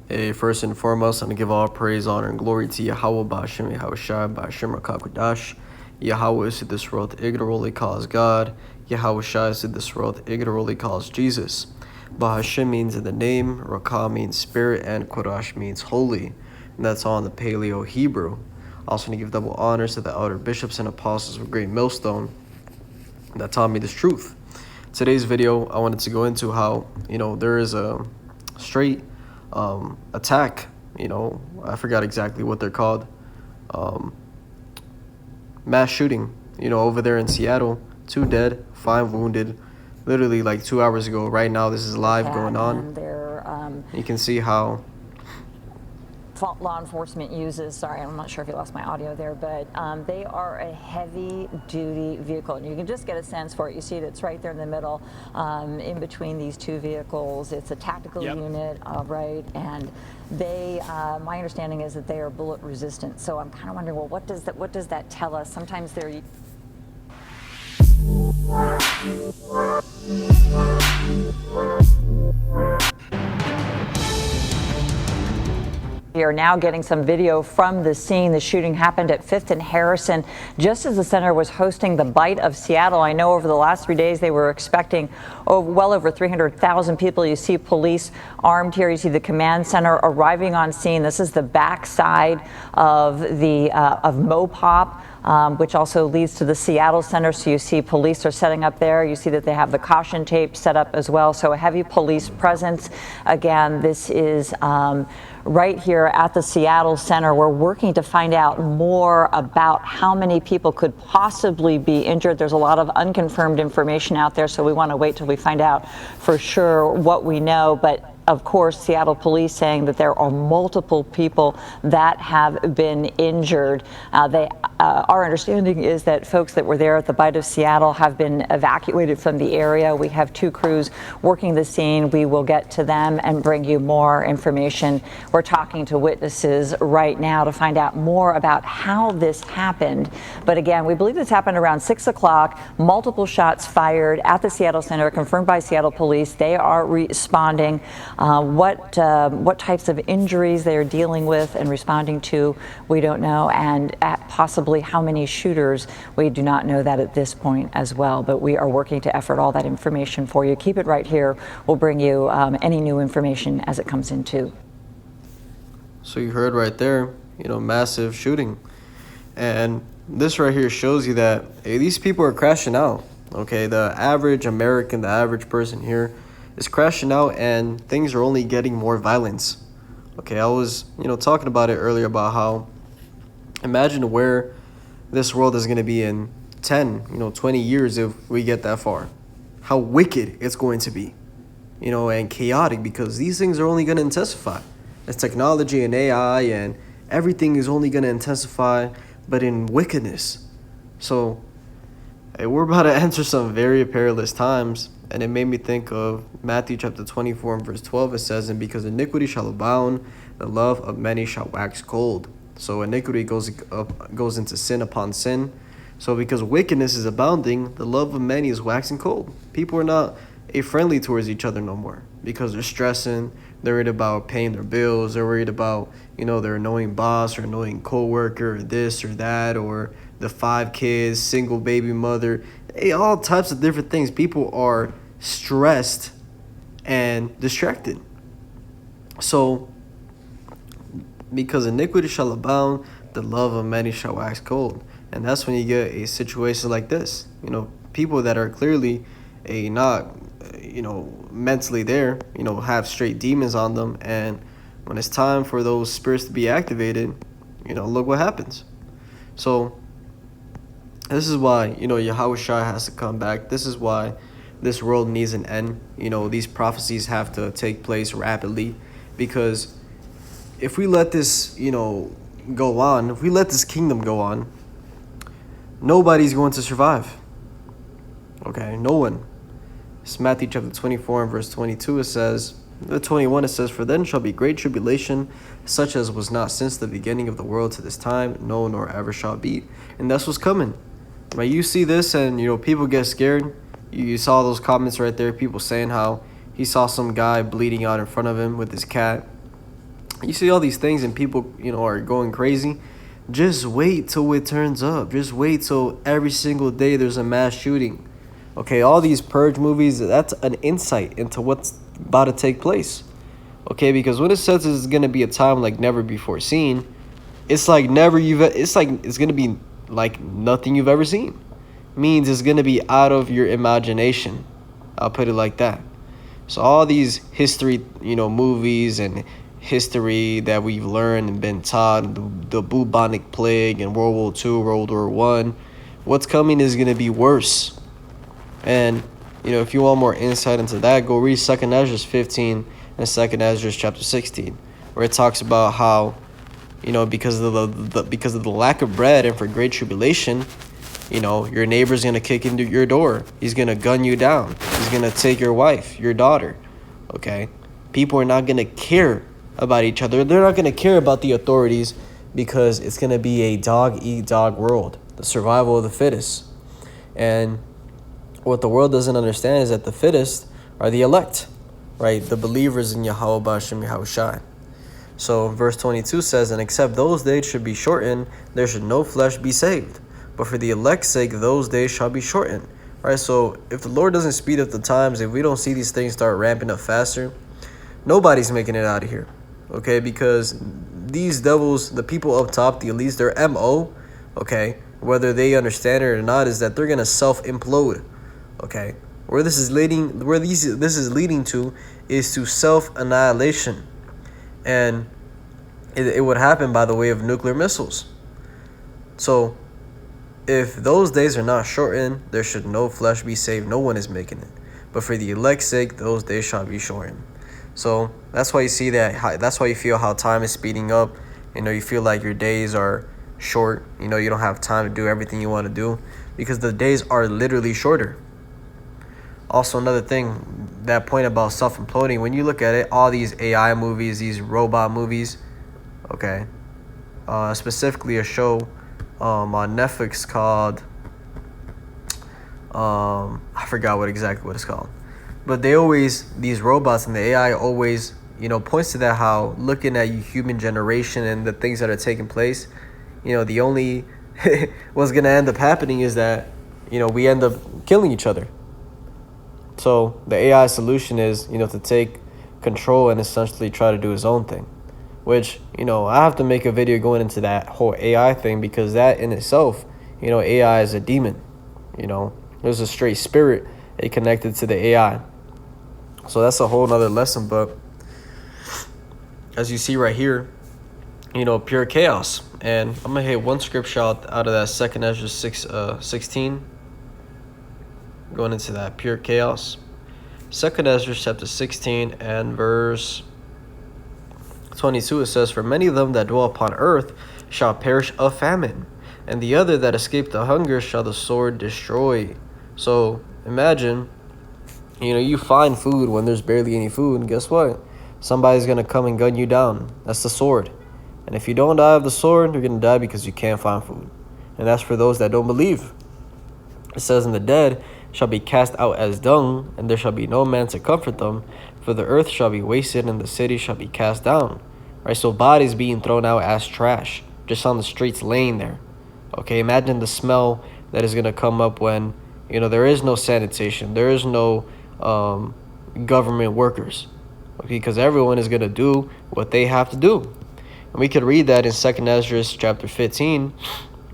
First and foremost, I'm going to give all praise, honor, and glory to Yahweh, Ba'ashem, Yahweh Shai, Ba'ashem, Rakakudash. Yahweh is to this world, ignorantly calls God. Yahweh Shai is to this world, ignorantly calls Jesus. Ba'ashem means in the name, Rakah means spirit, and Kodash means holy. And that's all in the Paleo Hebrew. Also, want to give double honors to the elder bishops and apostles of Great Millstone that taught me this truth. Today's video, I wanted to go into how, there is a straight attack, I forgot exactly what they're called, mass shooting, over there in Seattle, 2 dead, 5 wounded, literally like 2 hours ago. Right now, this is live going on. You can see how law enforcement uses, sorry, I'm not sure if you lost my audio there, but they are a heavy-duty vehicle, and you can just get a sense for it. You see it's right there in the middle, in between these 2 vehicles. It's a tactical unit, right, and they, my understanding is that they are bullet resistant. So I'm kind of wondering, well, what does that tell us? Sometimes they're We are now getting some video from the scene. The shooting happened at 5th and Harrison, just as the center was hosting the Bite of Seattle. I know over the last 3 days they were expecting well over 300,000 people. You see police armed here. You see the command center arriving on scene. This is the backside of the of Mopop. Which also leads to the Seattle Center. So you see police are setting up there. You see that they have the caution tape set up as well. So a heavy police presence. Again, this is right here at the Seattle Center. We're working to find out more about how many people could possibly be injured. There's a lot of unconfirmed information out there, so we want to wait till we find out for sure what we know. But of course, Seattle police saying that there are multiple people that have been injured. Our understanding is that folks that were there at the Bite of Seattle have been evacuated from the area. We have 2 crews working the scene. We will get to them and bring you more information. We're talking to witnesses right now to find out more about how this happened. But again, we believe this happened around 6 o'clock. Multiple shots fired at the Seattle Center, confirmed by Seattle police. They are responding. What types of injuries they are dealing with and responding to, we don't know, and possibly how many shooters, we do not know that at this point as well, but we are working to effort all that information for you. Keep it right here. We'll bring you any new information as it comes in too. So you heard right there, massive shooting. And this right here shows you that, hey, these people are crashing out, okay? The average American, the average person here is crashing out, and things are only getting more violence. Okay, I was, talking about it earlier about how, imagine where this world is going to be in 10, 20 years if we get that far. How wicked it's going to be, and chaotic, because these things are only going to intensify. As technology and AI and everything is only going to intensify, but in wickedness. So, hey, we're about to enter some very perilous times. And it made me think of Matthew chapter 24 and verse 12. It says, "And because iniquity shall abound, the love of many shall wax cold." So iniquity goes into sin upon sin. So because wickedness is abounding, the love of many is waxing cold. People are not friendly towards each other no more because they're stressing. They're worried about paying their bills. They're worried about, their annoying boss or annoying coworker or this or that, or the 5 kids, single baby mother. All types of different things. People are stressed and distracted. So, because iniquity shall abound, the love of many shall wax cold. And that's when you get a situation like this. People that are clearly not, mentally there, have straight demons on them. And when it's time for those spirits to be activated, look what happens. So, this is why, Yahweh Shai has to come back. This is why this world needs an end. These prophecies have to take place rapidly, because if we let this, go on, if we let this kingdom go on, nobody's going to survive. Okay, no one. It's Matthew chapter 24 and verse 22. It says, 21, it says, "For then shall be great tribulation, such as was not since the beginning of the world to this time, no, nor ever shall be." And that's what's coming. Right, you see this and, people get scared. You saw those comments right there, people saying how he saw some guy bleeding out in front of him with his cat. You see all these things and people, are going crazy. Just wait till it turns up. Just wait till every single day there's a mass shooting. Okay, all these purge movies, that's an insight into what's about to take place. Okay, because when it says it's gonna be a time like never before seen, it's like it's gonna be like nothing you've ever seen. Means it's gonna be out of your imagination. I'll put it like that. So all these history, movies and history that we've learned and been taught, the bubonic plague and World War II, World War One, what's coming is gonna be worse. And if you want more insight into that, go read 2nd Ezra 15 and 2nd Ezra chapter 16, where it talks about how, because of the lack of bread and for great tribulation, your neighbor's gonna kick into your door. He's gonna gun you down. He's gonna take your wife, your daughter. Okay, people are not gonna care about each other. They're not gonna care about the authorities because it's gonna be a dog eat dog world, the survival of the fittest. And what the world doesn't understand is that the fittest are the elect, right? The believers in Yahweh B'Shem Yahushai. So verse 22 says, and except those days should be shortened, there should no flesh be saved. But for the elect's sake, those days shall be shortened. Right? So if the Lord doesn't speed up the times, if we don't see these things start ramping up faster, nobody's making it out of here. Okay? Because these devils, the people up top, the elites, their MO, okay, whether they understand it or not, is that they're gonna self-implode. Okay? Where this is leading to is to self-annihilation. And it would happen by the way of nuclear missiles. So if those days are not shortened, there should no flesh be saved. No one is making it. But for the elect's sake, those days shall be shortened. So that's why you see that. That's why you feel how time is speeding up. You feel like your days are short. You don't have time to do everything you want to do because the days are literally shorter. Also, another thing, that point about self-imploding, when you look at it, all these AI movies, these robot movies, okay, specifically a show on Netflix called, I forgot what it's called, but these robots and the AI always, points to that, how looking at human generation and the things that are taking place, the only, what's going to end up happening is that, we end up killing each other. So the AI solution is, to take control and essentially try to do its own thing, which, I have to make a video going into that whole AI thing because that in itself, AI is a demon. There's a straight spirit connected to the AI. So that's a whole nother lesson. But as you see right here, pure chaos. And I'm going to hit one scripture out of that 2nd Ezra 16. Going into that pure chaos. 2nd Ezra chapter 16 and verse 22, it says, for many of them that dwell upon earth shall perish of famine, and the other that escape the hunger shall the sword destroy. So imagine, you find food when there's barely any food, and guess what? Somebody's going to come and gun you down. That's the sword. And if you don't die of the sword, you're going to die because you can't find food. And that's for those that don't believe. It says, and the dead shall be cast out as dung, and there shall be no man to comfort them, for the earth shall be wasted, and the city shall be cast down. Right? So bodies being thrown out as trash, just on the streets laying there. Okay, imagine the smell that is going to come up when, there is no sanitation, there is no government workers. Okay, because everyone is going to do what they have to do. And we could read that in 2nd Ezra chapter 15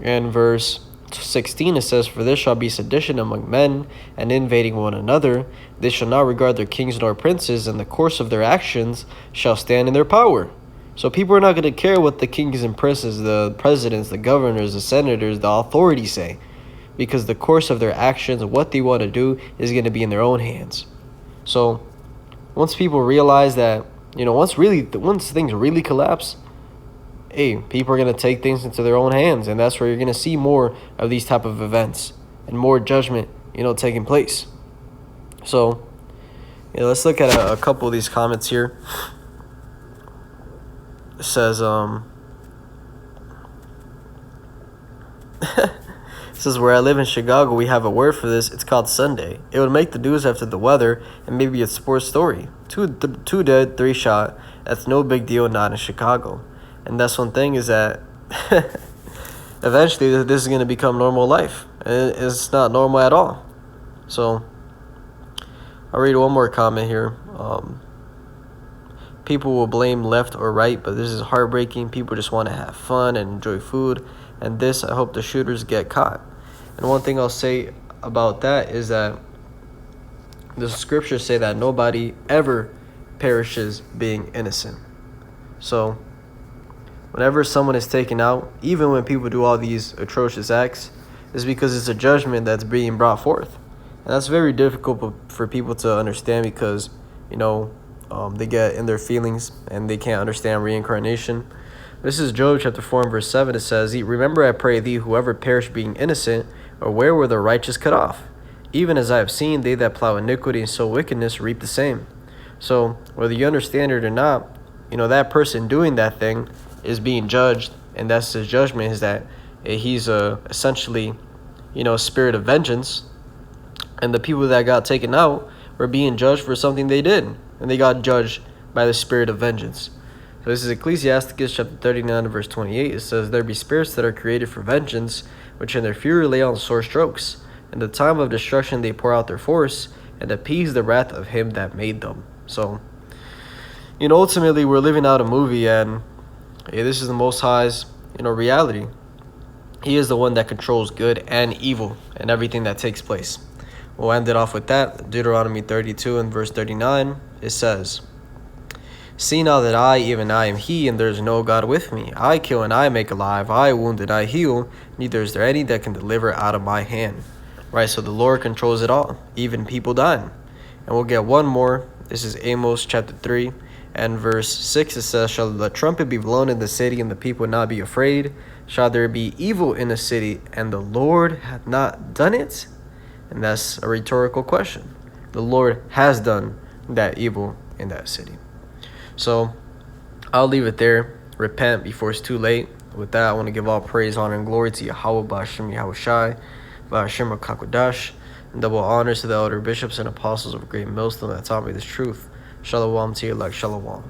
and verse 16. It says, for there shall be sedition among men, and invading one another. They shall not regard their kings nor princes, and the course of their actions shall stand in their power. So people are not going to care what the kings and princes, the presidents, the governors, the senators, the authorities say, because the course of their actions, what they want to do, is going to be in their own hands. So once people realize that, once things really collapse, people are going to take things into their own hands, and that's where you're going to see more of these type of events and more judgment, taking place. So, let's look at a couple of these comments here. It says, says, where I live in Chicago, we have a word for this. It's called Sunday. It would make the news after the weather and maybe a sports story. Two dead, 3 shot. That's no big deal, not in Chicago. And that's one thing is that eventually this is going to become normal life. And it's not normal at all. So I'll read one more comment here. People will blame left or right, but this is heartbreaking. People just want to have fun and enjoy food. And this, I hope the shooters get caught. And one thing I'll say about that is that the scriptures say that nobody ever perishes being innocent. So whenever someone is taken out, even when people do all these atrocious acts, is because it's a judgment that's being brought forth. And that's very difficult for people to understand because, they get in their feelings and they can't understand reincarnation. This is Job chapter 4 and verse 7. It says, remember, I pray thee, whoever perished being innocent, or where were the righteous cut off? Even as I have seen, they that plow iniquity and sow wickedness reap the same. So whether you understand it or not, that person doing that thing is being judged, and that's his judgment, is that he's essentially, a spirit of vengeance. And the people that got taken out were being judged for something they did, and they got judged by the spirit of vengeance. So this is Ecclesiasticus chapter 39 verse 28. It says, there be spirits that are created for vengeance, which in their fury lay on sore strokes. In the time of destruction they pour out their force, and appease the wrath of him that made them. So, ultimately we're living out a movie, and this is the Most High's, reality. He is the one that controls good and evil and everything that takes place. We'll end it off with that. Deuteronomy 32 and verse 39. It says, see now that I, even I, am he, and there is no God with me. I kill and I make alive. I wound and I heal. Neither is there any that can deliver out of my hand. Right, so the Lord controls it all, even people dying. And we'll get one more. This is Amos chapter 3 and verse 6. It says, shall the trumpet be blown in the city, and the people not be afraid? Shall there be evil in the city, and the Lord hath not done it? And that's a rhetorical question. The Lord has done that evil in that city. So I'll leave it there. Repent before it's too late. With that, I want to give all praise, honor, and glory to Yahweh, Ba'ashem Yahushai, Ba'ashem HaKakodash, and double honors to the elder bishops and apostles of Great Millstone that taught me this truth. Shalom to you, like Shalom.